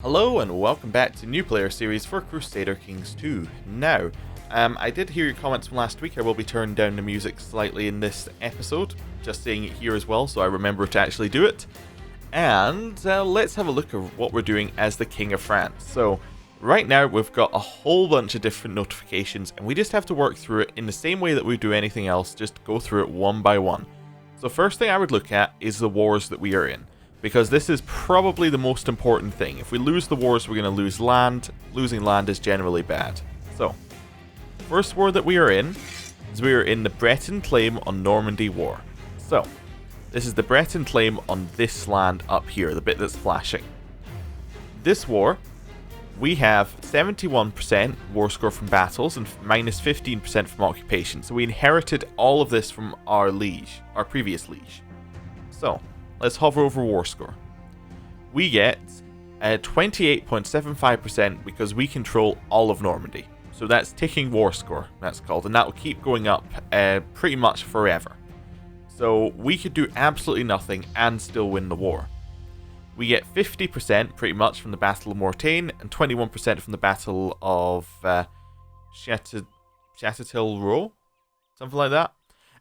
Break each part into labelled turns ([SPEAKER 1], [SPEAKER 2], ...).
[SPEAKER 1] Hello and welcome back to New Player Series for Crusader Kings 2. Now, I did hear your comments from last week. I will be turning down the music slightly in this episode, just saying it here as well so I remember to actually do it. And let's have a look at what we're doing as the King of France. So, right now we've got a whole bunch of different notifications and we just have to work through it in the same way that we do anything else, just go through it one by one. So first thing I would look at is the wars that we are in, because this is probably the most important thing. If we lose the wars, we're going to lose land. Losing land is generally bad. So, first war that we are in is we are in the Breton claim on Normandy War. So, this is the Breton claim on this land up here, the bit that's flashing. This war, we have 71% war score from battles and minus 15% from occupation. So we inherited all of this from our liege, our previous liege. So, let's hover over war score. We get 28.75% because we control all of Normandy. So that's ticking war score, that's called, and that will keep going up pretty much forever. So we could do absolutely nothing and still win the war. We get 50% pretty much from the Battle of Mortain and 21% from the Battle of Châteauroux, something like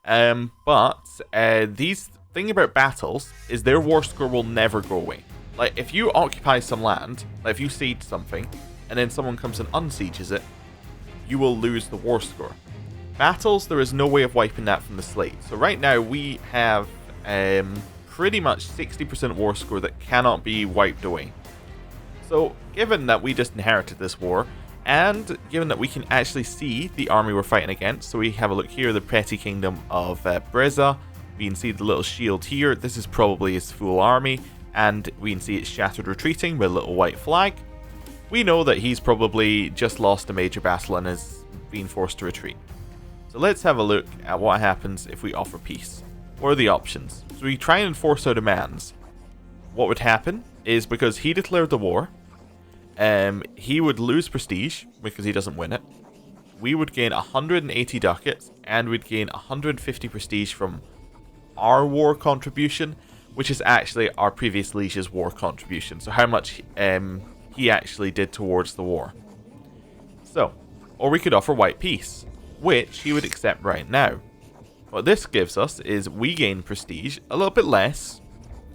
[SPEAKER 1] that. These thing about battles is their war score will never go away. Like, if you occupy some land, like if you siege something, and then someone comes and unsieges it, you will lose the war score. Battles, there is no way of wiping that from the slate. So right now we have pretty much 60% war score that cannot be wiped away. So given that we just inherited this war, and given that we can actually see the army we're fighting against, so we have a look here, the petty kingdom of Breza. We can see the little shield here. This is probably his full army, and we can see it's shattered retreating with a little white flag. We know that he's probably just lost a major battle and is being forced to retreat. So let's have a look at what happens if we offer peace. What are the options? So we try and enforce our demands. What would happen is, because he declared the war, he would lose prestige because he doesn't win it. We would gain 180 ducats, and we'd gain 150 prestige from our war contribution, which is actually our previous liege's war contribution. So how much he actually did towards the war. So, or we could offer white peace, which he would accept right now. What this gives us is we gain prestige, a little bit less,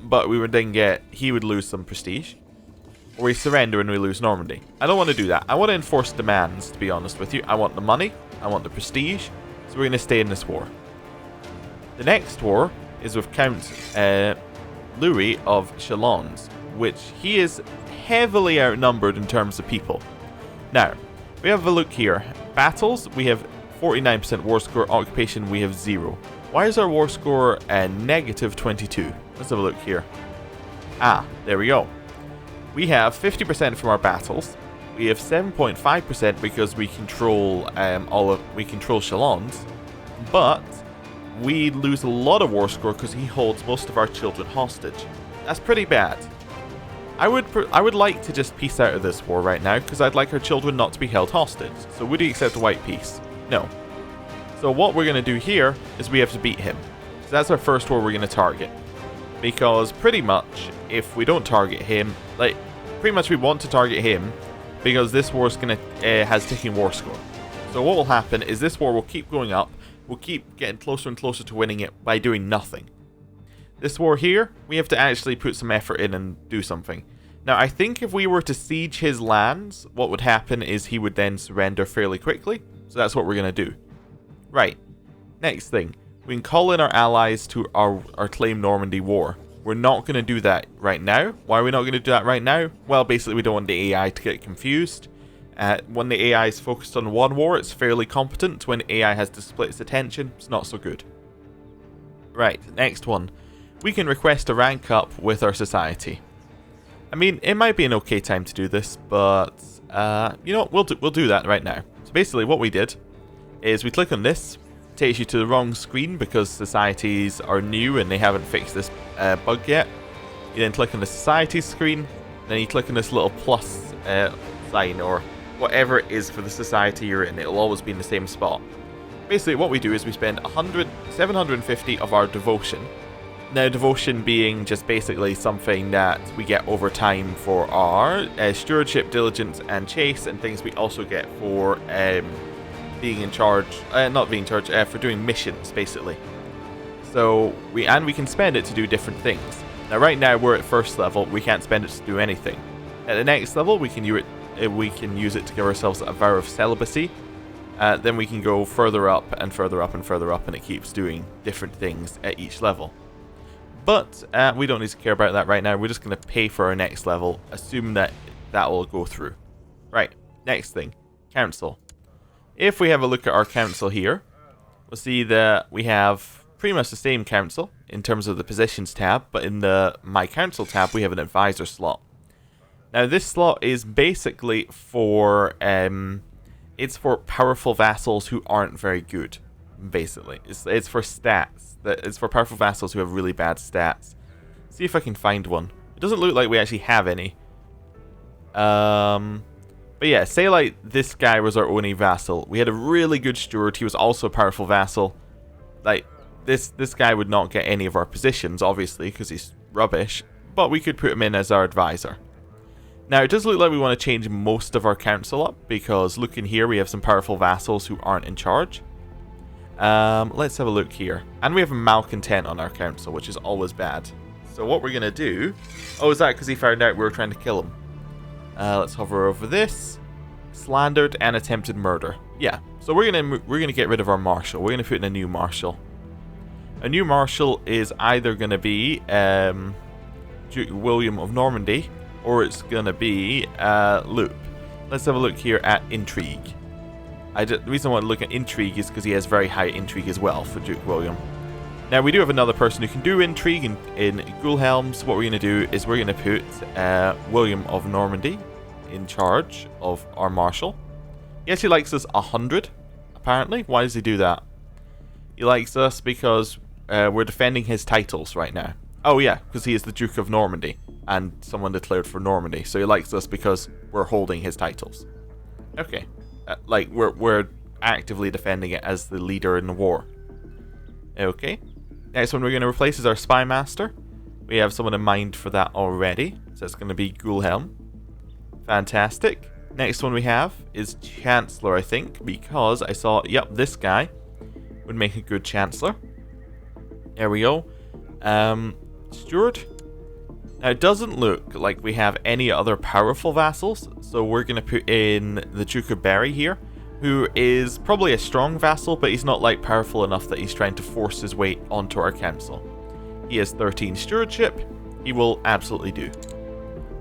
[SPEAKER 1] but we would then get, he would lose some prestige. Or we surrender and we lose Normandy. I don't want to do that. I want to enforce demands, to be honest with you. I want the money, I want the prestige, so we're going to stay in this war. The next war is with Count Louis of Chalons, which he is heavily outnumbered in terms of people. Now, we have a look here. Battles, we have 49% war score. Occupation, we have 0. Why is our war score negative 22? Let's have a look here. Ah, there we go. We have 50% from our battles. We have 7.5% because we control we control Chalons, but we lose a lot of war score because he holds most of our children hostage. That's pretty bad. I would like to just peace out of this war right now because I'd like our children not to be held hostage. So would he accept a white peace? No. So what we're going to do here is we have to beat him. So that's our first war we're going to target. Because pretty much if we don't target him, like pretty much we want to target him because this war is going to has ticking war score. So what will happen is this war will keep going up. We'll keep getting closer and closer to winning it by doing nothing. This war here, we have to actually put some effort in and do something. Now, I think if we were to siege his lands, what would happen is he would then surrender fairly quickly. So that's what we're going to do. Right. Next thing. We can call in our allies to our claim Normandy war. We're not going to do that right now. Why are we not going to do that right now? Well, basically we don't want the AI to get confused. When the AI is focused on one war, it's fairly competent. When AI has to split its attention, it's not so good. Right, next one. We can request a rank up with our society. I mean, it might be an okay time to do this, but you know, we'll do that right now. So basically what we did is we click on this. It takes you to the wrong screen because societies are new and they haven't fixed this bug yet. You then click on the society screen, then you click on this little plus sign or whatever it is for the society you're in. It'll always be in the same spot. Basically what we do is we spend 750 of our devotion Now, devotion being just basically something that we get over time for our stewardship, diligence, and chase, and things we also get for being in charge, not being in charge, for doing missions, basically. So, we can spend it to do different things. Now, right now, we're at first level, we can't spend it to do anything. At the next level, we can use it to give ourselves a vow of celibacy. Then we can go further up, and further up, and further up, and it keeps doing different things at each level. But we don't need to care about that right now. We're just going to pay for our next level, assume that that will go through. Right, next thing, council. If we have a look at our council here, we'll see that we have pretty much the same council in terms of the positions tab, but in the My Council tab, we have an advisor slot. Now, this slot is basically for it's for powerful vassals who aren't very good. Basically, it's for stats. It's for powerful vassals who have really bad stats. See if I can find one. It doesn't look like we actually have any. But yeah, say like this guy was our only vassal. We had a really good steward. He was also a powerful vassal. Like this guy would not get any of our positions, obviously, because he's rubbish. But we could put him in as our advisor. Now, it does look like we want to change most of our council up, because look in here, we have some powerful vassals who aren't in charge. Let's have a look here. And we have a malcontent on our council, which is always bad. So what we're going to do... Oh, is that because he found out we were trying to kill him? Let's hover over this. Slandered and attempted murder. Yeah, so we're gonna get rid of our marshal. We're going to put in a new marshal. A new marshal is either going to be Duke William of Normandy, or it's going to be Loop. Let's have a look here at intrigue. The reason I want to look at intrigue is because he has very high intrigue as well for Duke William. Now, we do have another person who can do intrigue in Gulhelm, so what we're going to do is we're going to put William of Normandy in charge of our marshal. He actually likes us 100, apparently. Why does he do that? He likes us because we're defending his titles right now. Oh yeah, because he is the Duke of Normandy, and someone declared for Normandy, so he likes us because we're holding his titles. Okay. Like, we're actively defending it as the leader in the war. Okay. Next one we're going to replace is our Spy Master. We have someone in mind for that already. So it's going to be Gulhelm. Fantastic. Next one we have is Chancellor, I think. Because I saw, yep, this guy would make a good Chancellor. There we go. Steward. Now, it doesn't look like we have any other powerful vassals, so we're going to put in the Duke of Berry here, who is probably a strong vassal, but he's not like powerful enough that he's trying to force his way onto our council. He has 13 stewardship. He will absolutely do.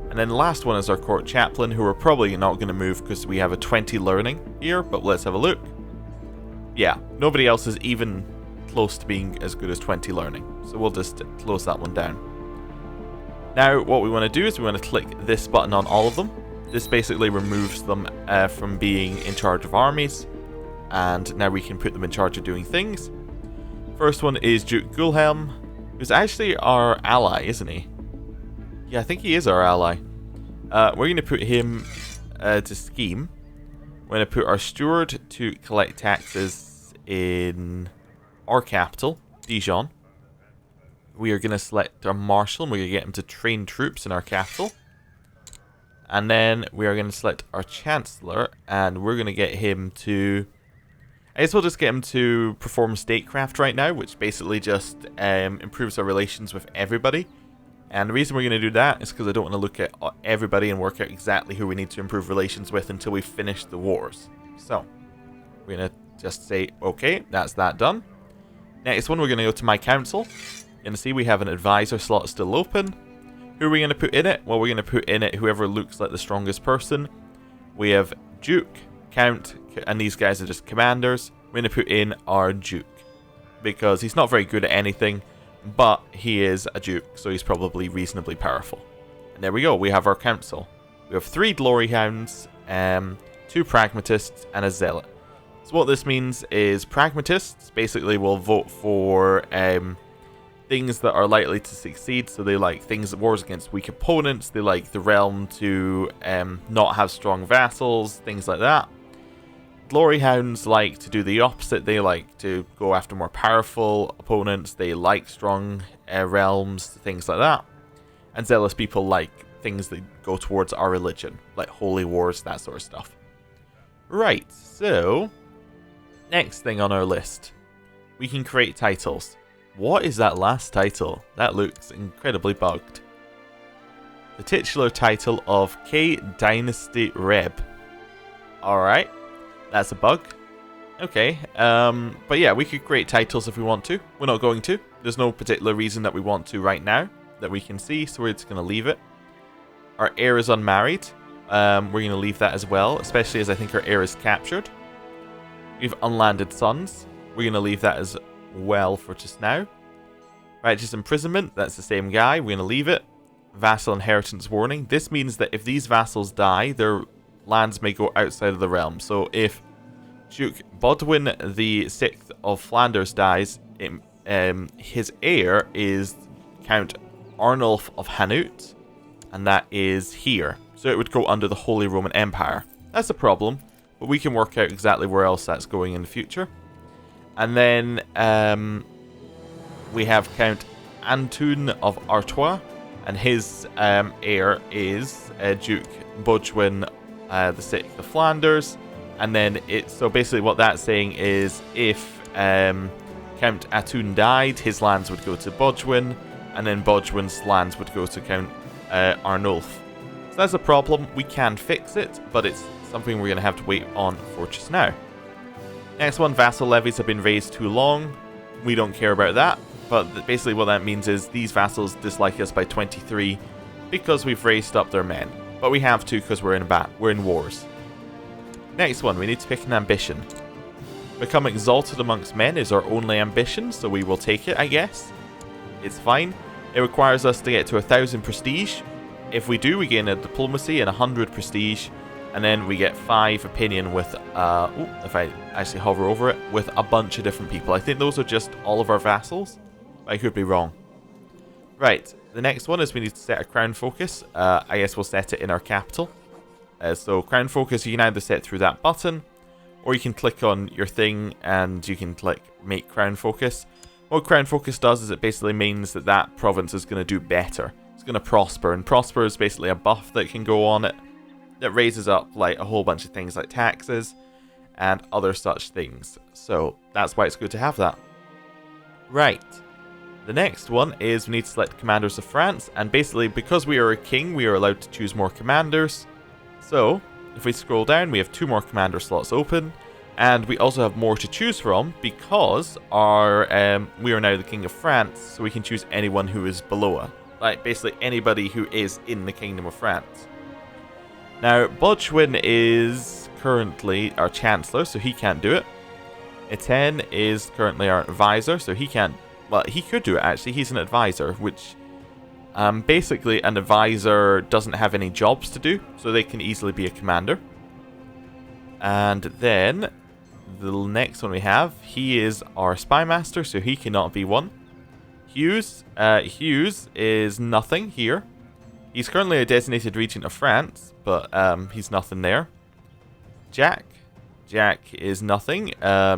[SPEAKER 1] And then the last one is our court chaplain, who we're probably not going to move because we have a 20 learning here, but let's have a look. Yeah, nobody else is even close to being as good as 20 learning, so we'll just close that one down. Now, what we want to do is we want to click this button on all of them. This basically removes them from being in charge of armies, and now we can put them in charge of doing things. First one is Duke Gulhelm, who's actually our ally, isn't he? Yeah, I think he is our ally. We're going to put him to scheme. We're going to put our steward to collect taxes in our capital, Dijon. We are going to select our marshal, and we're going to get him to train troops in our capital. And then we are going to select our chancellor, and we're going to get him to... I guess we'll just get him to perform statecraft right now, which basically just improves our relations with everybody. And the reason we're going to do that is because I don't want to look at everybody and work out exactly who we need to improve relations with until we finish the wars. So, we're going to just say, okay, that's that done. Next one, we're going to go to my council. You're going to see we have an advisor slot still open. Who are we going to put in it? Well, we're going to put in it whoever looks like the strongest person. We have Duke, Count, and these guys are just commanders. We're going to put in our Duke, because he's not very good at anything, but he is a Duke, so he's probably reasonably powerful. And there we go, we have our council. We have 3 glory hounds, 2 pragmatists, and a zealot. So what this means is pragmatists basically will vote for things that are likely to succeed. So they like things that wars against weak opponents. They like the realm to not have strong vassals, things like that. Glory Hounds like to do the opposite. They like to go after more powerful opponents. They like strong realms, things like that. And Zealous people like things that go towards our religion, like holy wars, that sort of stuff. Right, so next thing on our list, we can create titles. What is that last title? That looks incredibly bugged. The titular title of K Dynasty Reb. Alright, that's a bug. Okay, but yeah, we could create titles if we want to. We're not going to. There's no particular reason that we want to right now that we can see, so we're just going to leave it. Our heir is unmarried. We're going to leave that as well, especially as I think our heir is captured. We have unlanded sons. We're going to leave that as well for just now. Righteous imprisonment, that's the same guy. We're going to leave it. Vassal inheritance warning. This means that if these vassals die, their lands may go outside of the realm. So if Duke Bodwin the 6th of Flanders dies, his heir is Count Arnulf of Hainaut, and that is here. So it would go under the Holy Roman Empire. That's a problem, but we can work out exactly where else that's going in the future. And then we have Count Antoun of Artois, and his heir is Duke Bodwin the 6th of Flanders. And then so basically what that's saying is if Count Antoun died, his lands would go to Bodwin, and then Bodwin's lands would go to Count Arnulf. So that's a problem. We can fix it, but it's something we're going to have to wait on for just now. Next one, vassal levies have been raised too long. We don't care about that, but basically what that means is these vassals dislike us by 23 because we've raised up their men. But we have to because we're in wars. Next one, we need to pick an ambition. Become exalted amongst men is our only ambition, so we will take it, I guess. It's fine. It requires us to get to 1,000 prestige. If we do, we gain a diplomacy and 100 prestige, and then we get 5 opinion with, if I actually hover over it, with a bunch of different people. I think those are just all of our vassals. I could be wrong. Right, the next one is we need to set a crown focus. I guess we'll set it in our capital. So crown focus, you can either set through that button, or you can click on your thing and you can click make crown focus. What crown focus does is it basically means that that province is going to do better. It's going to prosper, and prosper is basically a buff that can go on it that raises up like a whole bunch of things like taxes and other such things. So that's why it's good to have that. Right. The next one is we need to select commanders of France, and basically because we are a king, we are allowed to choose more commanders. So if we scroll down, we have 2 more commander slots open, and we also have more to choose from because we are now the King of France, so we can choose anyone who is below us. Like basically anybody who is in the Kingdom of France. Now, Bodwin is currently our Chancellor, so he can't do it. Etienne is currently our advisor, so he can't. Well, he could do it actually. He's an advisor, which basically an advisor doesn't have any jobs to do, so they can easily be a commander. And then the next one we have, he is our spy master, so he cannot be one. Hughes is nothing here. He's currently a designated regent of France, but he's nothing there. Jack is nothing.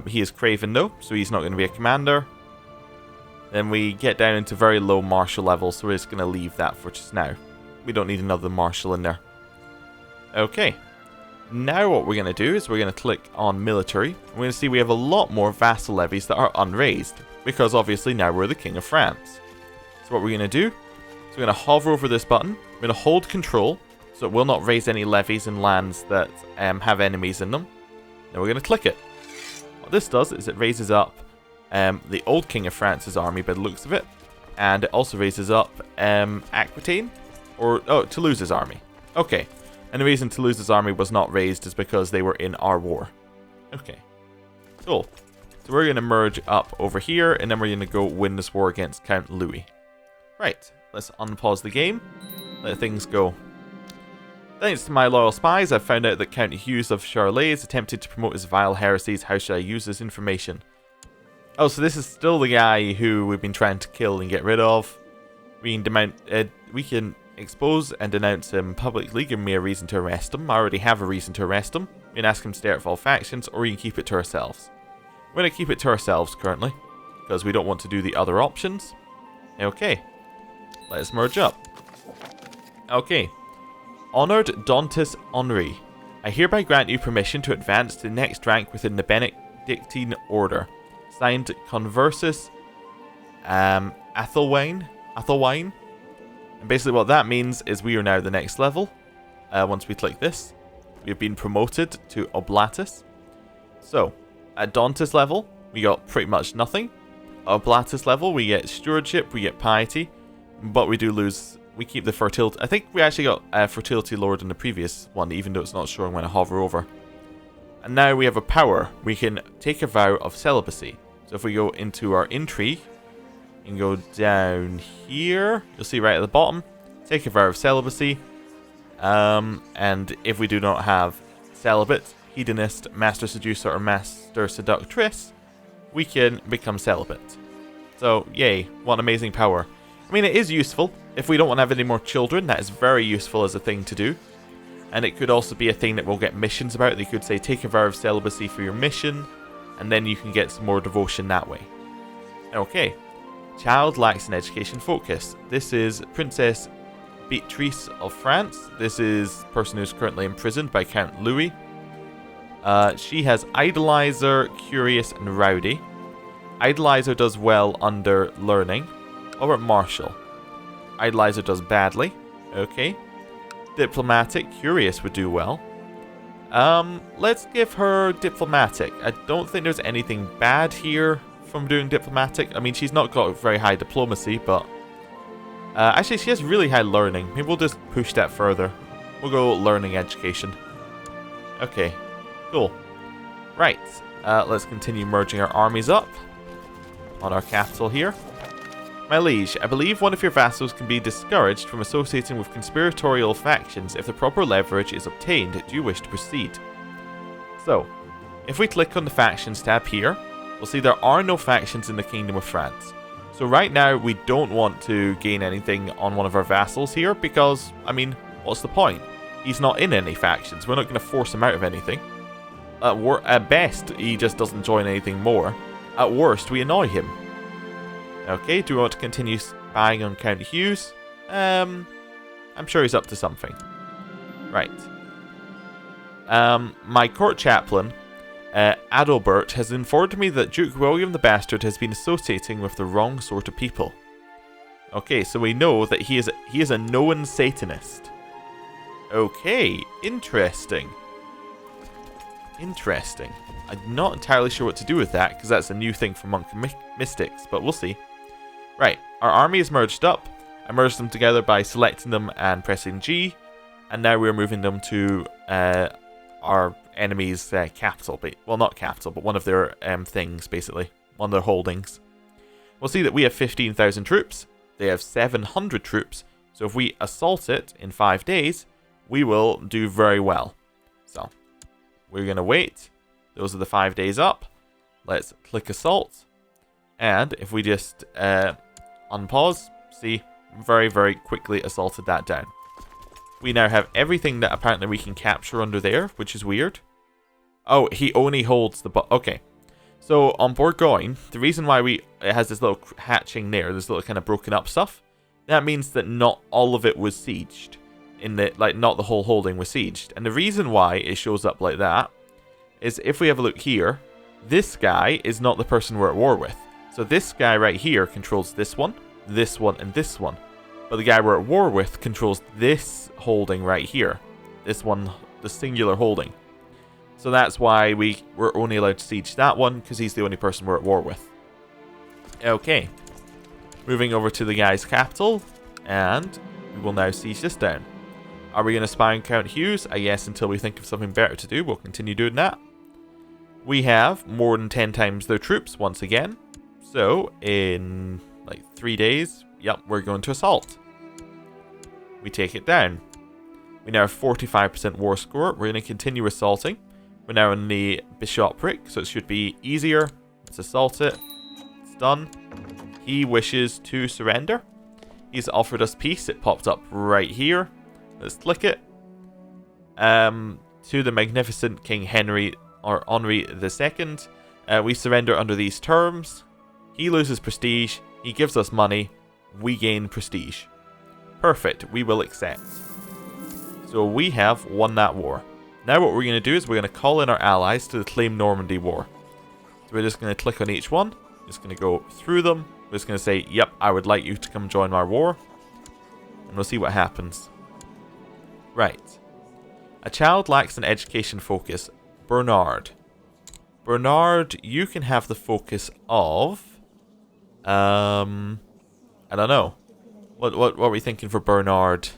[SPEAKER 1] He is Craven though, so he's not going to be a commander. Then we get down into very low martial levels, so we're just going to leave that for just now. We don't need another marshal in there. Okay. Now what we're going to do is we're going to click on military. We're going to see we have a lot more vassal levies that are unraised, because obviously now we're the King of France. So what we're going to do is we're going to hover over this button. We're going to hold control, so it will not raise any levies in lands that have enemies in them. Then we're going to click it. What this does is it raises up the old King of France's army by the looks of it, and it also raises up Aquitaine, or Toulouse's army. Okay, and the reason Toulouse's army was not raised is because they were in our war. Okay, cool. So we're going to merge up over here, and then we're going to go win this war against Count Louis. Right, let's unpause the game, let things go. Thanks to my loyal spies, I've found out that Count Hughes of Charolais attempted to promote his vile heresies. How should I use this information? Oh, so this is still the guy who we've been trying to kill and get rid of. We can expose and denounce him publicly, give me a reason to arrest him. I already have a reason to arrest him. We can ask him to stay out of all factions, or we can keep it to ourselves. We're going to keep it to ourselves currently, because we don't want to do the other options. Okay, let's merge up. Okay, Honoured Dantus Henri, I hereby grant you permission to advance to the next rank within the Benedictine Order. Signed, Conversus Athelwine. And basically what that means is we are now the next level. Once we click this, we have been promoted to Oblatus. So, at Dantus level, we got pretty much nothing. Oblatus level, we get Stewardship, we get Piety, but we do lose, we keep the Fertility. I think we actually got Fertility Lord in the previous one, even though it's not showing when I hover over. And now we have a power. We can take a vow of celibacy. So if we go into our intrigue, and go down here, you'll see right at the bottom, take a vow of celibacy. And if we do not have celibate, hedonist, master seducer, or master seductress, we can become celibate. So, yay, what an amazing power. I mean, it is useful. If we don't want to have any more children, that is very useful as a thing to do. And it could also be a thing that we'll get missions about. They could say, take a vow of celibacy for your mission, and then you can get some more devotion that way. Okay. Child lacks an education focus. This is Princess Beatrice of France. This is the person who's currently imprisoned by Count Louis. She has Idolizer, Curious, and Rowdy. Idolizer does well under Learning. What about Martial? Idolizer does badly. Okay. Diplomatic, Curious would do well. Let's give her Diplomatic. I don't think there's anything bad here from doing Diplomatic. I mean, she's not got very high diplomacy, but actually she has really high Learning. Maybe we'll just push that further. We'll go Learning Education. Okay, cool. Right, let's continue merging our armies up on our capital here. My liege, I believe one of your vassals can be discouraged from associating with conspiratorial factions if the proper leverage is obtained. Do you wish to proceed? So, if we click on the Factions tab here, we'll see there are no factions in the Kingdom of France. So right now, we don't want to gain anything on one of our vassals here because, I mean, what's the point? He's not in any factions. We're not going to force him out of anything. At best, he just doesn't join anything more. At worst, we annoy him. Okay, do we want to continue spying on Count Hughes? I'm sure he's up to something. Right. My court chaplain, Adalbert, has informed me that Duke William the Bastard has been associating with the wrong sort of people. Okay, so we know that he is a known Satanist. Okay, interesting. Interesting. I'm not entirely sure what to do with that, because that's a new thing for Monk Mystics, but we'll see. Right, our army is merged up. I merged them together by selecting them and pressing G, and now we're moving them to our enemy's capital. Well, not capital, but one of their things, basically. One of their holdings. We'll see that we have 15,000 troops. They have 700 troops. So if we assault it in 5 days, we will do very well. So, we're going to wait. Those are the 5 days up. Let's click assault. And if we just unpause, see, very, very quickly assaulted that down. We now have everything that apparently we can capture under there, which is weird. Oh, he only holds the... Okay. So, on Bourgogne, the reason why it has this little hatching there, this little kind of broken up stuff, that means that not all of it was sieged. Not the whole holding was sieged. And the reason why it shows up like that is if we have a look here, this guy is not the person we're at war with. So this guy right here controls this one, and this one. But the guy we're at war with controls this holding right here. This one, the singular holding. So that's why we're only allowed to siege that one, because he's the only person we're at war with. Okay. Moving over to the guy's capital, and we will now siege this down. Are we going to spy on Count Hughes? Yes, until we think of something better to do. We'll continue doing that. We have more than 10 times their troops once again. So, in like 3 days, yep, we're going to assault. We take it down. We now have 45% war score. We're going to continue assaulting. We're now in the bishopric, so it should be easier. Let's assault it. It's done. He wishes to surrender. He's offered us peace. It popped up right here. Let's click it. To the magnificent King Henry or Henri II. We surrender under these terms. He loses prestige. He gives us money. We gain prestige. Perfect. We will accept. So we have won that war. Now what we're going to do is we're going to call in our allies to the Claim Normandy War. So we're just going to click on each one. Just going to go through them. We're just going to say, yep, I would like you to come join my war. And we'll see what happens. Right. A child lacks an education focus. Bernard. Bernard, you can have the focus of... I don't know. What are we thinking for Bernard?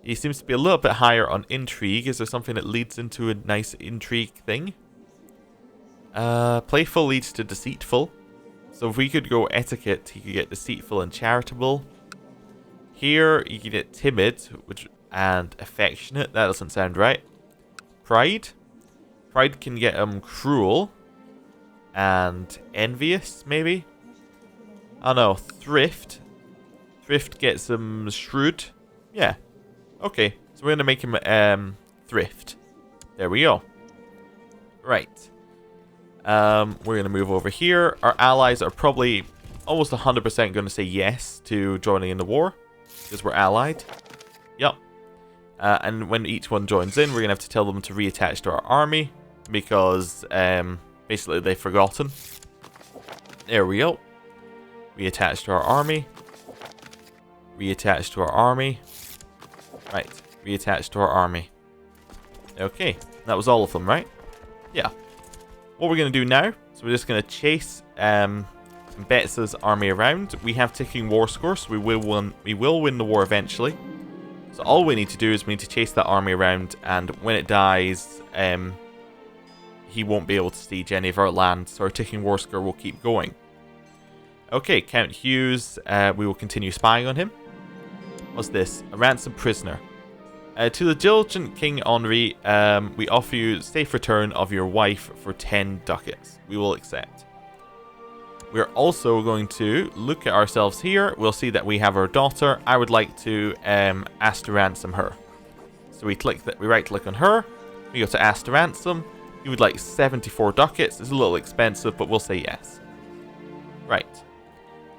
[SPEAKER 1] He seems to be a little bit higher on intrigue. Is there something that leads into a nice intrigue thing? Playful leads to deceitful. So if we could go etiquette, he could get deceitful and charitable. Here, you can get timid and affectionate. That doesn't sound right. Pride. Pride can get cruel and envious, maybe. I don't know. Thrift. Thrift gets him shrewd. Yeah. Okay. So we're going to make him thrift. There we go. Right. We're going to move over here. Our allies are probably almost 100% going to say yes to joining in the war. Because we're allied. Yep. And when each one joins in, we're going to have to tell them to reattach to our army. Because basically they've forgotten. There we go. Reattach to our army. Reattach to our army. Right. Reattach to our army. Okay. That was all of them, right? Yeah. What we're going to do now, so we're just going to chase Betsa's army around. We have ticking war scores, so we will win the war eventually. So all we need to do is we need to chase that army around, and when it dies, he won't be able to siege any of our lands, so our ticking war score will keep going. Okay, Count Hughes, we will continue spying on him. What's this? A ransom prisoner. To the diligent King Henri, we offer you safe return of your wife for 10 ducats. We will accept. We're also going to look at ourselves here. We'll see that we have our daughter. I would like to ask to ransom her. So we right click on her. We go to ask to ransom. You would like 74 ducats. It's a little expensive, but we'll say yes. Right.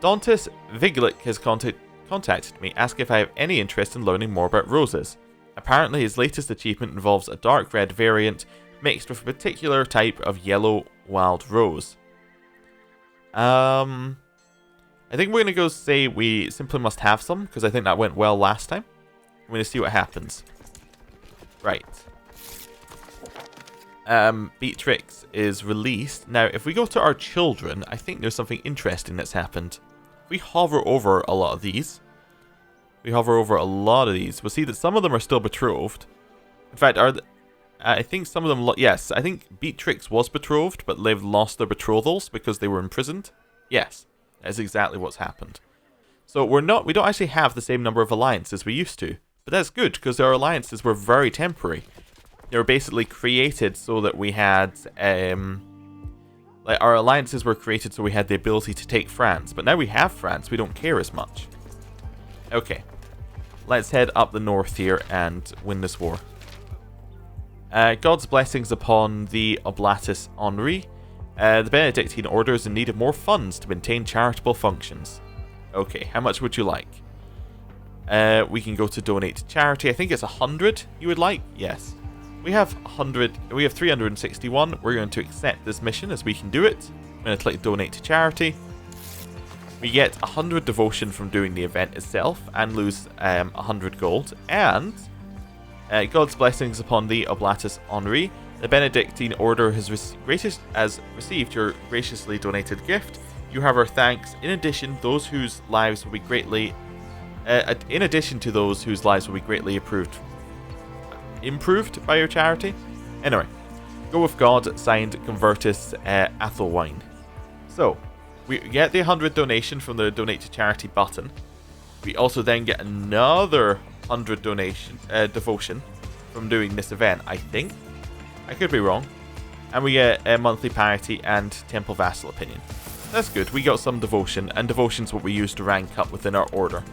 [SPEAKER 1] Dantis Vigilic has contacted me, asking if I have any interest in learning more about roses. Apparently his latest achievement involves a dark red variant mixed with a particular type of yellow wild rose. I think we're going to go say we simply must have some, because I think that went well last time. I'm going to see what happens. Right. Beatrix is released. Now, if we go to our children, I think there's something interesting that's happened. If we hover over a lot of these, we'll see that some of them are still betrothed. In fact, I think some of them... Yes, I think Beatrix was betrothed, but they've lost their betrothals because they were imprisoned. Yes, that's exactly what's happened. So we don't actually have the same number of alliances we used to. But that's good, because our alliances were very temporary. They were basically created so that we had... our alliances were created so we had the ability to take France. But now we have France, we don't care as much. Okay. Let's head up the north here and win this war. God's blessings upon the Oblatus Henri. The Benedictine Order is in need of more funds to maintain charitable functions. Okay, how much would you like? We can go to donate to charity. I think it's 100 you would like? Yes. We have 100. We have 361. We're going to accept this mission as we can do it. I'm going to click donate to charity. We get 100 devotion from doing the event itself and lose 100 gold. And God's blessings upon the Oblatus Henri. The Benedictine Order has received your graciously donated gift. You have our thanks. In addition, those whose lives will be greatly improved by your charity. Anyway, go with God. Signed, Convertus Athelwine. So we get the 100 donation from the donate to charity button. We also then get another 100 devotion from doing this event, I think. I could be wrong. And we get a monthly piety and temple vassal opinion. That's good. We got some devotion, and devotion's what we use to rank up within our order.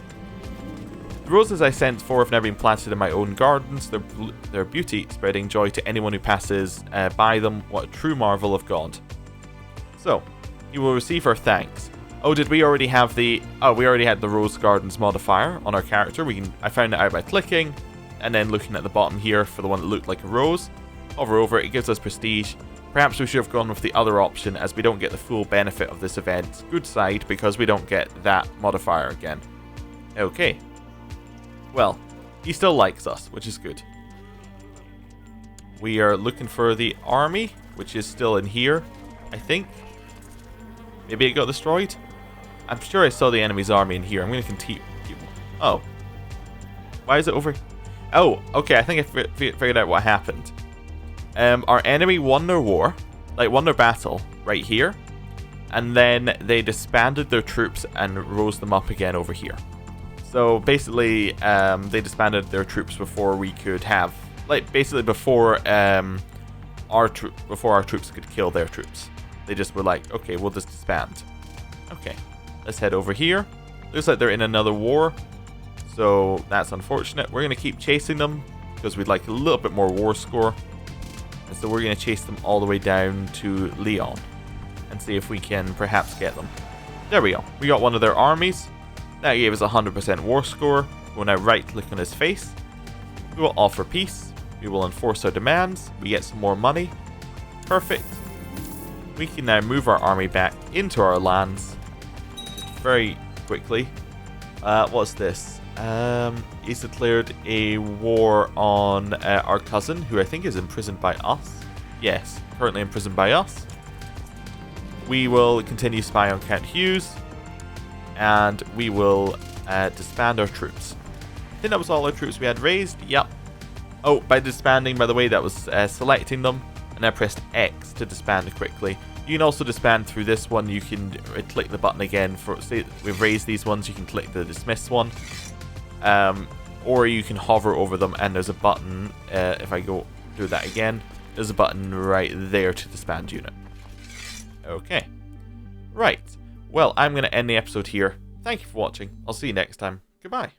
[SPEAKER 1] The roses I sent for have now been planted in my own gardens, their beauty spreading joy to anyone who passes by them. What a true marvel of God. So, you will receive our thanks. Oh, did we already have the... Oh, we already had the Rose Gardens modifier on our character. I found it out by clicking, and then looking at the bottom here for the one that looked like a rose. Hover over it, it gives us prestige. Perhaps we should have gone with the other option, as we don't get the full benefit of this event's good side, because we don't get that modifier again. Okay. Well, he still likes us, which is good. We are looking for the army, which is still in here, I think. Maybe it got destroyed? I'm sure I saw the enemy's army in here. I'm going to continue. Oh. Why is it over? Oh, okay, I think I figured out what happened. Our enemy won their war, won their battle right here, and then they disbanded their troops and rose them up again over here. So basically, they disbanded their troops before we could have, basically before our troops could kill their troops. They just were like, okay, we'll just disband. Okay, let's head over here. Looks like they're in another war, so that's unfortunate. We're going to keep chasing them because we'd like a little bit more war score. And so we're going to chase them all the way down to Leon and see if we can perhaps get them. There we go. We got one of their armies. That gave us 100% war score. We'll now right click on his face. We will offer peace. We will enforce our demands. We get some more money. Perfect. We can now move our army back into our lands just very quickly. What's this? He's declared a war on our cousin, who I think is imprisoned by us. Yes, currently imprisoned by us. We will continue spying on Count Hughes, and we will disband our troops. I think that was all our troops we had raised. Yep. Oh, by disbanding, by the way, that was selecting them, and I pressed X to disband quickly. You can also disband through this one. You can click the button again for, say, we've raised these ones, you can click the dismiss one. Or you can hover over them, and there's a button, if I go do that again, there's a button right there to disband unit. Okay. Right. Well, I'm going to end the episode here. Thank you for watching. I'll see you next time. Goodbye.